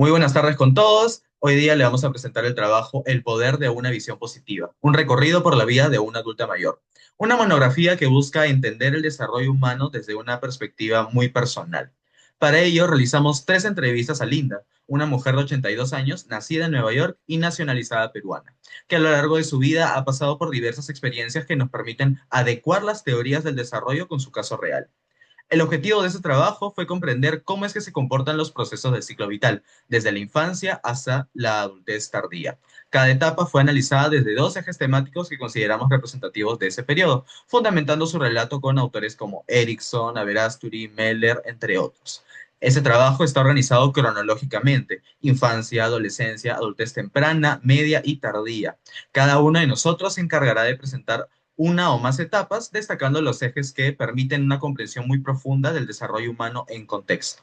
Muy buenas tardes con todos. Hoy día le vamos a presentar el trabajo El poder de una visión positiva, un recorrido por la vida de una adulta mayor. Una monografía que busca entender el desarrollo humano desde una perspectiva muy personal. Para ello, realizamos tres entrevistas a Linda, una mujer de 82 años, nacida en Nueva York y nacionalizada peruana, que a lo largo de su vida ha pasado por diversas experiencias que nos permiten adecuar las teorías del desarrollo con su caso real. El objetivo de ese trabajo fue comprender cómo es que se comportan los procesos del ciclo vital, desde la infancia hasta la adultez tardía. Cada etapa fue analizada desde dos ejes temáticos que consideramos representativos de ese periodo, fundamentando su relato con autores como Erickson, Averasturi, Meller, entre otros. Ese trabajo está organizado cronológicamente: infancia, adolescencia, adultez temprana, media y tardía. Cada uno de nosotros se encargará de presentar una o más etapas, destacando los ejes que permiten una comprensión muy profunda del desarrollo humano en contexto.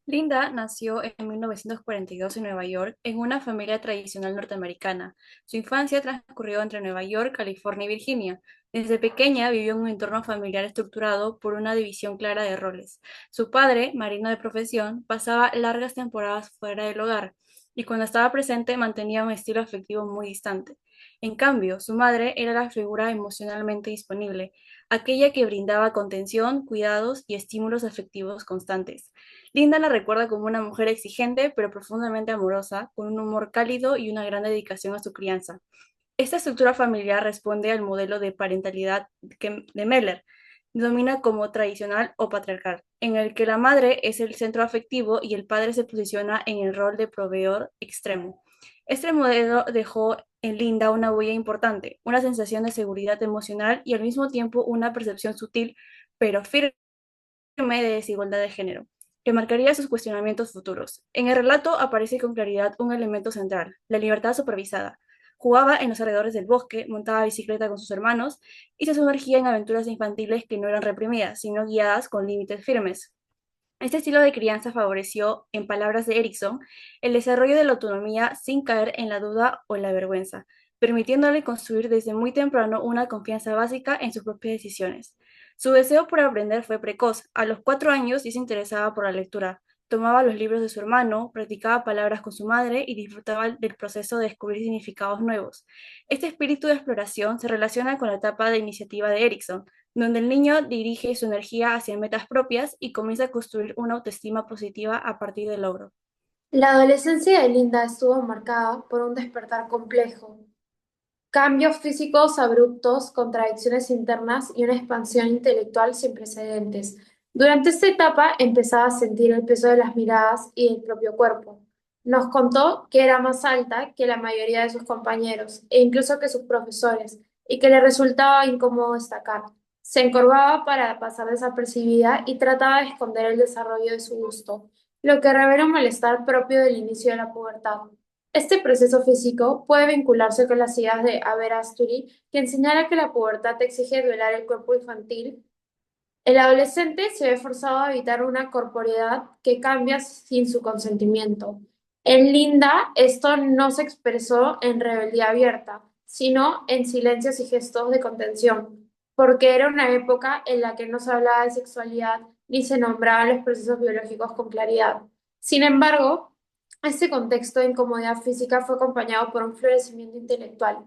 Linda nació en 1942 en Nueva York en una familia tradicional norteamericana. Su infancia transcurrió entre Nueva York, California y Virginia. Desde pequeña vivió en un entorno familiar estructurado por una división clara de roles. Su padre, marino de profesión, pasaba largas temporadas fuera del hogar y cuando estaba presente mantenía un estilo afectivo muy distante. En cambio, su madre era la figura emocionalmente disponible, aquella que brindaba contención, cuidados y estímulos afectivos constantes. Linda la recuerda como una mujer exigente pero profundamente amorosa, con un humor cálido y una gran dedicación a su crianza. Esta estructura familiar responde al modelo de parentalidad de Meller, denomina como tradicional o patriarcal, en el que la madre es el centro afectivo y el padre se posiciona en el rol de proveedor extremo. Este modelo dejó en Linda una huella importante, una sensación de seguridad emocional y al mismo tiempo una percepción sutil pero firme de desigualdad de género, que marcaría sus cuestionamientos futuros. En el relato aparece con claridad un elemento central: la libertad supervisada. Jugaba en los alrededores del bosque, montaba bicicleta con sus hermanos y se sumergía en aventuras infantiles que no eran reprimidas, sino guiadas con límites firmes. Este estilo de crianza favoreció, en palabras de Erickson, el desarrollo de la autonomía sin caer en la duda o en la vergüenza, permitiéndole construir desde muy temprano una confianza básica en sus propias decisiones. Su deseo por aprender fue precoz. A los 4 años ya se interesaba por la lectura, tomaba los libros de su hermano, practicaba palabras con su madre y disfrutaba del proceso de descubrir significados nuevos. Este espíritu de exploración se relaciona con la etapa de iniciativa de Erickson, donde el niño dirige su energía hacia metas propias y comienza a construir una autoestima positiva a partir del logro. La adolescencia de Linda estuvo marcada por un despertar complejo, cambios físicos abruptos, contradicciones internas y una expansión intelectual sin precedentes. Durante esta etapa empezaba a sentir el peso de las miradas y del propio cuerpo. Nos contó que era más alta que la mayoría de sus compañeros e incluso que sus profesores, y que le resultaba incómodo destacar. Se encorvaba para pasar desapercibida y trataba de esconder el desarrollo de su gusto, lo que revela un malestar propio del inicio de la pubertad. Este proceso físico puede vincularse con las ideas de Averasturi, que enseñara que la pubertad exige violar el cuerpo infantil. El adolescente se ve forzado a evitar una corporeidad que cambia sin su consentimiento. En Linda, esto no se expresó en rebeldía abierta, sino en silencios y gestos de contención, porque era una época en la que no se hablaba de sexualidad ni se nombraban los procesos biológicos con claridad. Sin embargo, este contexto de incomodidad física fue acompañado por un florecimiento intelectual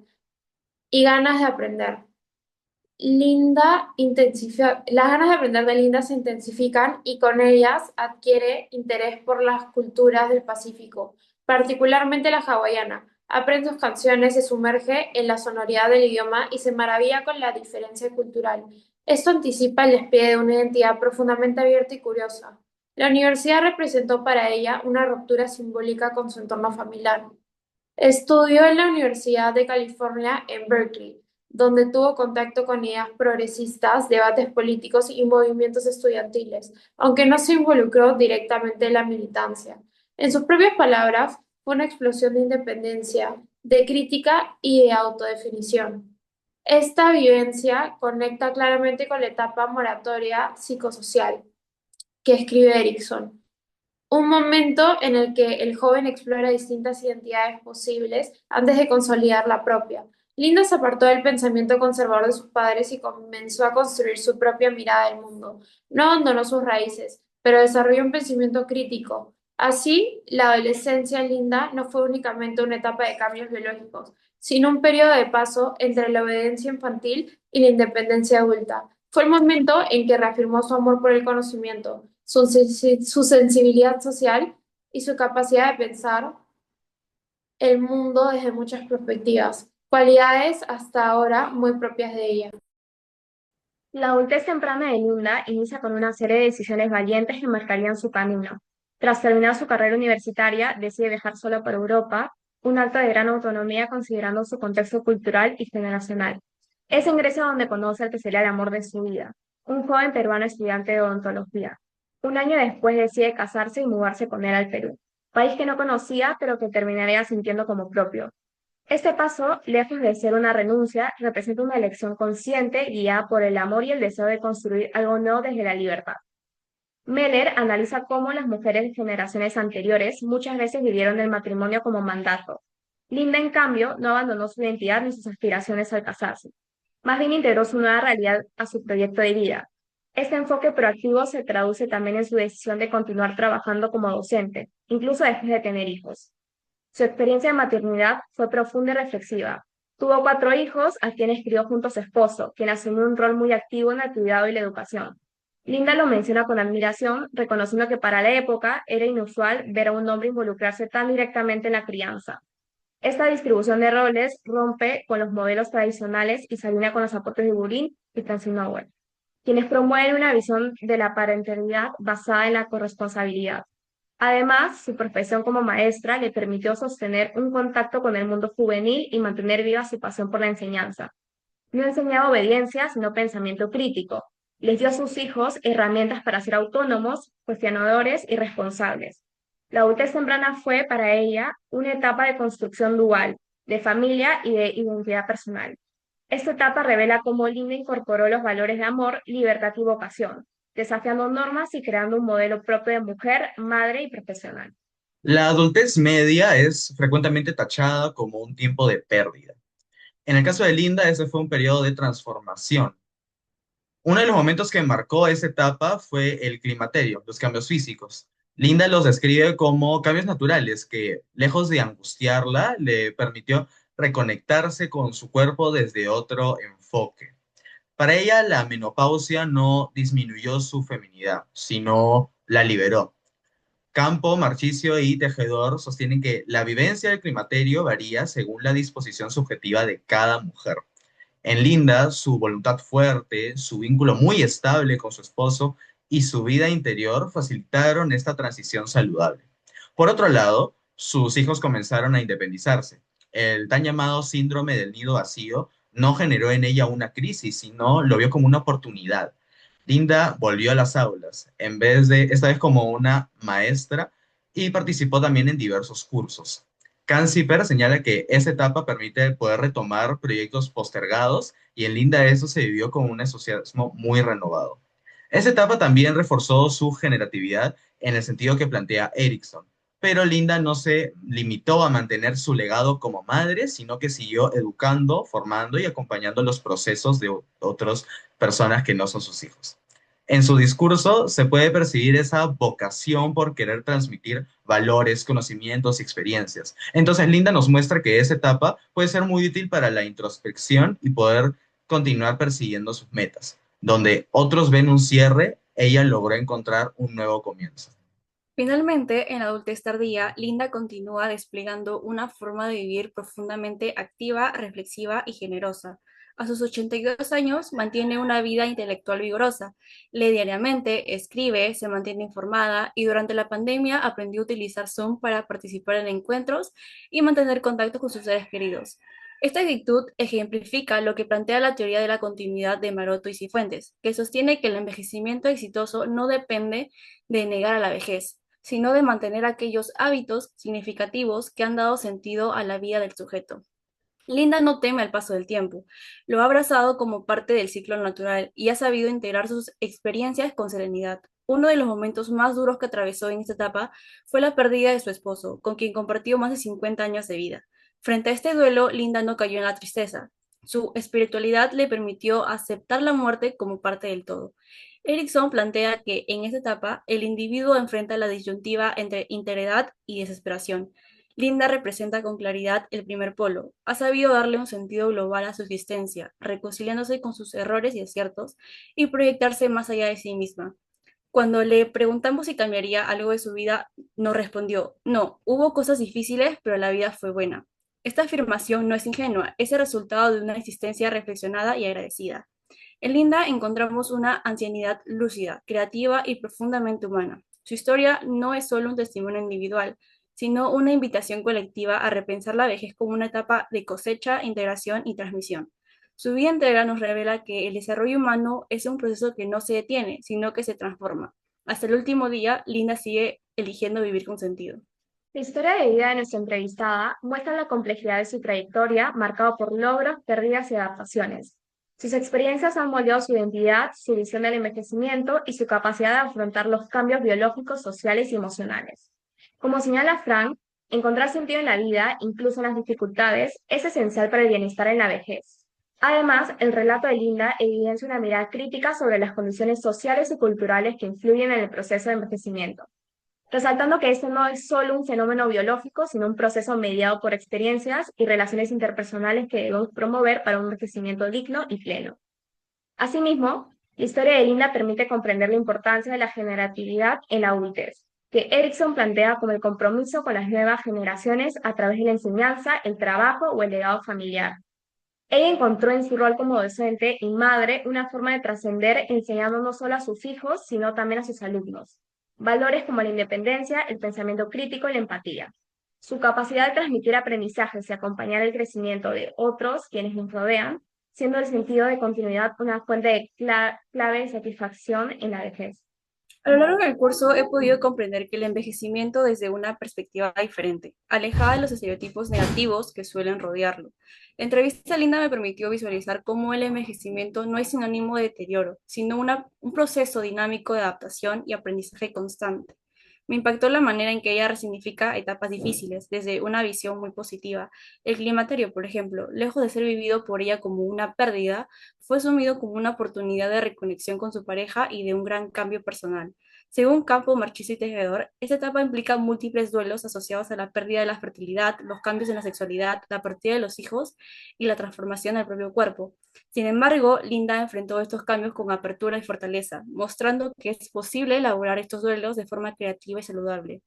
y ganas de aprender. Las ganas de aprender de Linda se intensifican y con ellas adquiere interés por las culturas del Pacífico, particularmente la hawaiana. Aprende sus canciones, se sumerge en la sonoridad del idioma y se maravilla con la diferencia cultural. Esto anticipa el despliegue de una identidad profundamente abierta y curiosa. La universidad representó para ella una ruptura simbólica con su entorno familiar. Estudió en la Universidad de California en Berkeley, donde tuvo contacto con ideas progresistas, debates políticos y movimientos estudiantiles, aunque no se involucró directamente en la militancia. En sus propias palabras, fue una explosión de independencia, de crítica y de autodefinición. Esta vivencia conecta claramente con la etapa moratoria psicosocial que escribe Erickson, un momento en el que el joven explora distintas identidades posibles antes de consolidar la propia. Linda se apartó del pensamiento conservador de sus padres y comenzó a construir su propia mirada del mundo. No abandonó sus raíces, pero desarrolló un pensamiento crítico. Así, la adolescencia en Linda no fue únicamente una etapa de cambios biológicos, sino un periodo de paso entre la obediencia infantil y la independencia adulta. Fue el momento en que reafirmó su amor por el conocimiento, su sensibilidad social y su capacidad de pensar el mundo desde muchas perspectivas, cualidades hasta ahora muy propias de ella. La adultez temprana de Linda inicia con una serie de decisiones valientes que marcarían su camino. Tras terminar su carrera universitaria, decide viajar sola por Europa, un acto de gran autonomía considerando su contexto cultural y generacional. Es en Grecia donde conoce al que sería el amor de su vida, un joven peruano estudiante de odontología. Un año después decide casarse y mudarse con él al Perú, país que no conocía pero que terminaría sintiendo como propio. Este paso, lejos de ser una renuncia, representa una elección consciente guiada por el amor y el deseo de construir algo nuevo desde la libertad. Meller analiza cómo las mujeres de generaciones anteriores muchas veces vivieron el matrimonio como mandato. Linda, en cambio, no abandonó su identidad ni sus aspiraciones al casarse. Más bien integró su nueva realidad a su proyecto de vida. Este enfoque proactivo se traduce también en su decisión de continuar trabajando como docente, incluso después de tener hijos. Su experiencia de maternidad fue profunda y reflexiva. Tuvo 4 hijos, a quienes crió junto a su esposo, quien asumió un rol muy activo en el cuidado y la educación. Linda lo menciona con admiración, reconociendo que para la época era inusual ver a un hombre involucrarse tan directamente en la crianza. Esta distribución de roles rompe con los modelos tradicionales y se alinea con los aportes de Burin y Francine Nowell, quienes promueven una visión de la parentalidad basada en la corresponsabilidad. Además, su profesión como maestra le permitió sostener un contacto con el mundo juvenil y mantener viva su pasión por la enseñanza. No enseñaba obediencia, sino pensamiento crítico. Les dio a sus hijos herramientas para ser autónomos, cuestionadores y responsables. La adultez temprana fue para ella una etapa de construcción dual, de familia y de identidad personal. Esta etapa revela cómo Linda incorporó los valores de amor, libertad y vocación, desafiando normas y creando un modelo propio de mujer, madre y profesional. La adultez media es frecuentemente tachada como un tiempo de pérdida. En el caso de Linda, ese fue un periodo de transformación. Uno de los momentos que marcó esa etapa fue el climaterio, los cambios físicos. Linda los describe como cambios naturales que, lejos de angustiarla, le permitió reconectarse con su cuerpo desde otro enfoque. Para ella, la menopausia no disminuyó su feminidad, sino la liberó. Campo, Marchicio y Tejedor sostienen que la vivencia del climaterio varía según la disposición subjetiva de cada mujer. En Linda, su voluntad fuerte, su vínculo muy estable con su esposo y su vida interior facilitaron esta transición saludable. Por otro lado, sus hijos comenzaron a independizarse. El tan llamado síndrome del nido vacío no generó en ella una crisis, sino lo vio como una oportunidad. Linda volvió a las aulas, en vez de, esta vez como una maestra, y participó también en diversos cursos. Canziper señala que esa etapa permite poder retomar proyectos postergados y en Linda eso se vivió con un entusiasmo muy renovado. Esa etapa también reforzó su generatividad en el sentido que plantea Erickson, pero Linda no se limitó a mantener su legado como madre, sino que siguió educando, formando y acompañando los procesos de otras personas que no son sus hijos. En su discurso se puede percibir esa vocación por querer transmitir valores, conocimientos y experiencias. Entonces, Linda nos muestra que esa etapa puede ser muy útil para la introspección y poder continuar persiguiendo sus metas. Donde otros ven un cierre, ella logró encontrar un nuevo comienzo. Finalmente, en la adultez tardía, Linda continúa desplegando una forma de vivir profundamente activa, reflexiva y generosa. A sus 82 años mantiene una vida intelectual vigorosa, lee diariamente, escribe, se mantiene informada y durante la pandemia aprendió a utilizar Zoom para participar en encuentros y mantener contacto con sus seres queridos. Esta actitud ejemplifica lo que plantea la teoría de la continuidad de Maroto y Cifuentes, que sostiene que el envejecimiento exitoso no depende de negar a la vejez, sino de mantener aquellos hábitos significativos que han dado sentido a la vida del sujeto. Linda no teme al paso del tiempo, lo ha abrazado como parte del ciclo natural y ha sabido integrar sus experiencias con serenidad. Uno de los momentos más duros que atravesó en esta etapa fue la pérdida de su esposo, con quien compartió más de 50 años de vida. Frente a este duelo, Linda no cayó en la tristeza. Su espiritualidad le permitió aceptar la muerte como parte del todo. Erickson plantea que en esta etapa el individuo enfrenta la disyuntiva entre integridad y desesperación. Linda representa con claridad el primer polo. Ha sabido darle un sentido global a su existencia, reconciliándose con sus errores y aciertos y proyectarse más allá de sí misma. Cuando le preguntamos si cambiaría algo de su vida, nos respondió, no, hubo cosas difíciles, pero la vida fue buena. Esta afirmación no es ingenua, es el resultado de una existencia reflexionada y agradecida. En Linda encontramos una ancianidad lúcida, creativa y profundamente humana. Su historia no es solo un testimonio individual, sino una invitación colectiva a repensar la vejez como una etapa de cosecha, integración y transmisión. Su vida entera nos revela que el desarrollo humano es un proceso que no se detiene, sino que se transforma. Hasta el último día, Linda sigue eligiendo vivir con sentido. La historia de vida de nuestra entrevistada muestra la complejidad de su trayectoria, marcada por logros, pérdidas y adaptaciones. Sus experiencias han moldeado su identidad, su visión del envejecimiento y su capacidad de afrontar los cambios biológicos, sociales y emocionales. Como señala Frank, encontrar sentido en la vida, incluso en las dificultades, es esencial para el bienestar en la vejez. Además, el relato de Linda evidencia una mirada crítica sobre las condiciones sociales y culturales que influyen en el proceso de envejecimiento, resaltando que este no es solo un fenómeno biológico, sino un proceso mediado por experiencias y relaciones interpersonales que debemos promover para un envejecimiento digno y pleno. Asimismo, la historia de Linda permite comprender la importancia de la generatividad en la adultez, que Erickson plantea como el compromiso con las nuevas generaciones a través de la enseñanza, el trabajo o el legado familiar. Ella encontró en su rol como docente y madre una forma de trascender enseñando no solo a sus hijos, sino también a sus alumnos. Valores como la independencia, el pensamiento crítico y la empatía. Su capacidad de transmitir aprendizajes y acompañar el crecimiento de otros, quienes nos rodean, siendo el sentido de continuidad una fuente de clave de satisfacción en la vejez. A lo largo del curso he podido comprender que el envejecimiento desde una perspectiva diferente, alejada de los estereotipos negativos que suelen rodearlo. La entrevista Linda me permitió visualizar cómo el envejecimiento no es sinónimo de deterioro, sino un proceso dinámico de adaptación y aprendizaje constante. Me impactó la manera en que ella resignifica etapas difíciles desde una visión muy positiva. El climaterio, por ejemplo, lejos de ser vivido por ella como una pérdida, fue asumido como una oportunidad de reconexión con su pareja y de un gran cambio personal. Según Campo, Marchís y Tejedor, esta etapa implica múltiples duelos asociados a la pérdida de la fertilidad, los cambios en la sexualidad, la partida de los hijos y la transformación del propio cuerpo. Sin embargo, Linda enfrentó estos cambios con apertura y fortaleza, mostrando que es posible elaborar estos duelos de forma creativa y saludable.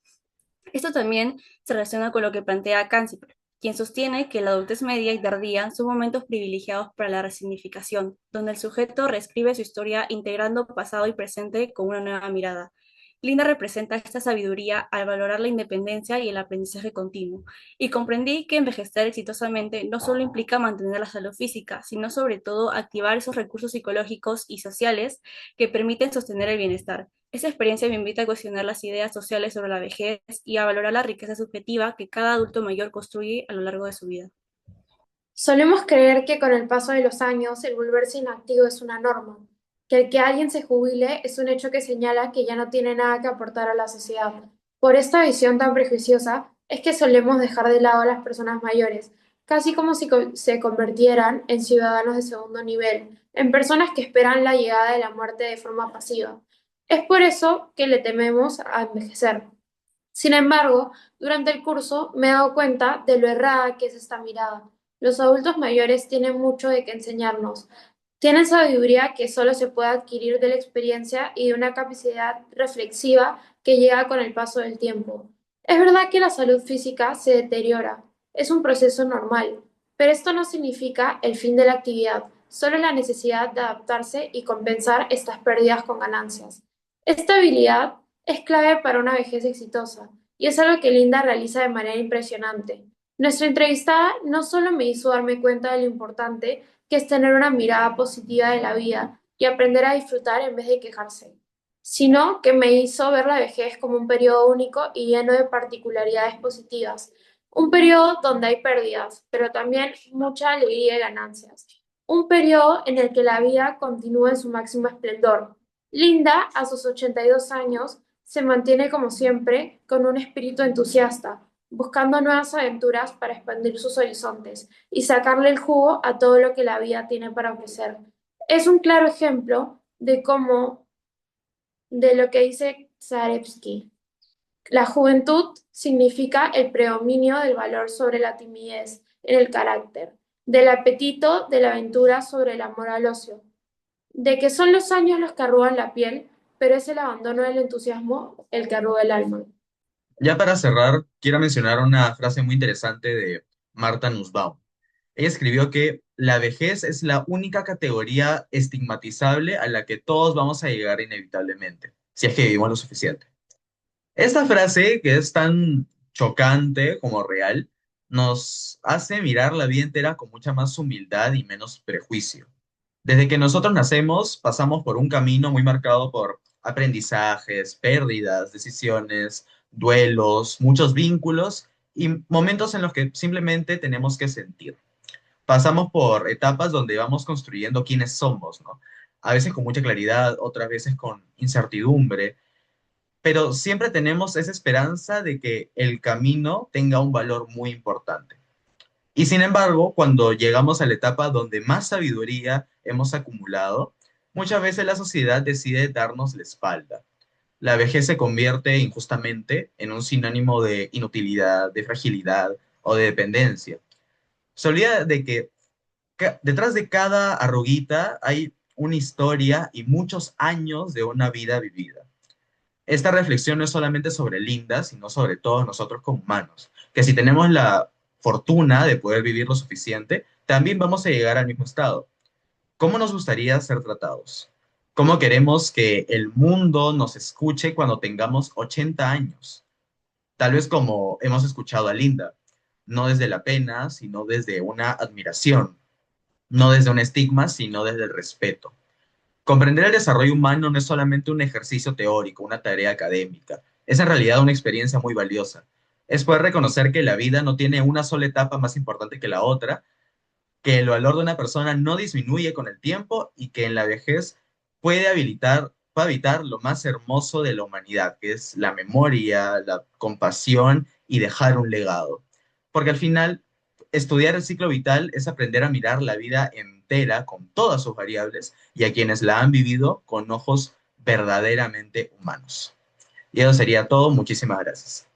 Esto también se relaciona con lo que plantea Canciper, quien sostiene que la adultez media y tardía son momentos privilegiados para la resignificación, donde el sujeto reescribe su historia integrando pasado y presente con una nueva mirada. Linda representa esta sabiduría al valorar la independencia y el aprendizaje continuo, y comprendí que envejecer exitosamente no solo implica mantener la salud física, sino sobre todo activar esos recursos psicológicos y sociales que permiten sostener el bienestar. Esta experiencia me invita a cuestionar las ideas sociales sobre la vejez y a valorar la riqueza subjetiva que cada adulto mayor construye a lo largo de su vida. Solemos creer que con el paso de los años el volverse inactivo es una norma, que el que alguien se jubile es un hecho que señala que ya no tiene nada que aportar a la sociedad. Por esta visión tan prejuiciosa es que solemos dejar de lado a las personas mayores, casi como si se convirtieran en ciudadanos de segundo nivel, en personas que esperan la llegada de la muerte de forma pasiva. Es por eso que le tememos a envejecer. Sin embargo, durante el curso me he dado cuenta de lo errada que es esta mirada. Los adultos mayores tienen mucho de qué enseñarnos. Tienen sabiduría que solo se puede adquirir de la experiencia y de una capacidad reflexiva que llega con el paso del tiempo. Es verdad que la salud física se deteriora, es un proceso normal, pero esto no significa el fin de la actividad, solo la necesidad de adaptarse y compensar estas pérdidas con ganancias. Esta habilidad es clave para una vejez exitosa y es algo que Linda realiza de manera impresionante. Nuestra entrevistada no solo me hizo darme cuenta de lo importante que es tener una mirada positiva de la vida y aprender a disfrutar en vez de quejarse, sino que me hizo ver la vejez como un periodo único y lleno de particularidades positivas, un periodo donde hay pérdidas, pero también mucha alegría y ganancias, un periodo en el que la vida continúa en su máximo esplendor. Linda, a sus 82 años, se mantiene como siempre con un espíritu entusiasta, buscando nuevas aventuras para expandir sus horizontes y sacarle el jugo a todo lo que la vida tiene para ofrecer. Es un claro ejemplo de cómo de lo que dice Zarevsky. La juventud significa el predominio del valor sobre la timidez en el carácter, del apetito de la aventura sobre el amor al ocio, de que son los años los que arrugan la piel, pero es el abandono del entusiasmo el que arruga el alma. Ya para cerrar, quiero mencionar una frase muy interesante de Martha Nussbaum. Ella escribió que la vejez es la única categoría estigmatizable a la que todos vamos a llegar inevitablemente, si es que vivimos lo suficiente. Esta frase, que es tan chocante como real, nos hace mirar la vida entera con mucha más humildad y menos prejuicio. Desde que nosotros nacemos, pasamos por un camino muy marcado por aprendizajes, pérdidas, decisiones, duelos, muchos vínculos y momentos en los que simplemente tenemos que sentir. Pasamos por etapas donde vamos construyendo quiénes somos, ¿no? A veces con mucha claridad, otras veces con incertidumbre, pero siempre tenemos esa esperanza de que el camino tenga un valor muy importante. Y sin embargo, cuando llegamos a la etapa donde más sabiduría hemos acumulado, muchas veces la sociedad decide darnos la espalda. La vejez se convierte injustamente en un sinónimo de inutilidad, de fragilidad o de dependencia. Se olvida de que detrás de cada arruguita hay una historia y muchos años de una vida vivida. Esta reflexión no es solamente sobre Linda, sino sobre todos nosotros como humanos, que si tenemos la fortuna de poder vivir lo suficiente, también vamos a llegar al mismo estado. ¿Cómo nos gustaría ser tratados? ¿Cómo queremos que el mundo nos escuche cuando tengamos 80 años? Tal vez como hemos escuchado a Linda, no desde la pena, sino desde una admiración, no desde un estigma, sino desde el respeto. Comprender el desarrollo humano no es solamente un ejercicio teórico, una tarea académica, es en realidad una experiencia muy valiosa. Es poder reconocer que la vida no tiene una sola etapa más importante que la otra, que el valor de una persona no disminuye con el tiempo y que en la vejez puede habitar lo más hermoso de la humanidad, que es la memoria, la compasión y dejar un legado. Porque al final, estudiar el ciclo vital es aprender a mirar la vida entera con todas sus variables y a quienes la han vivido con ojos verdaderamente humanos. Y eso sería todo. Muchísimas gracias.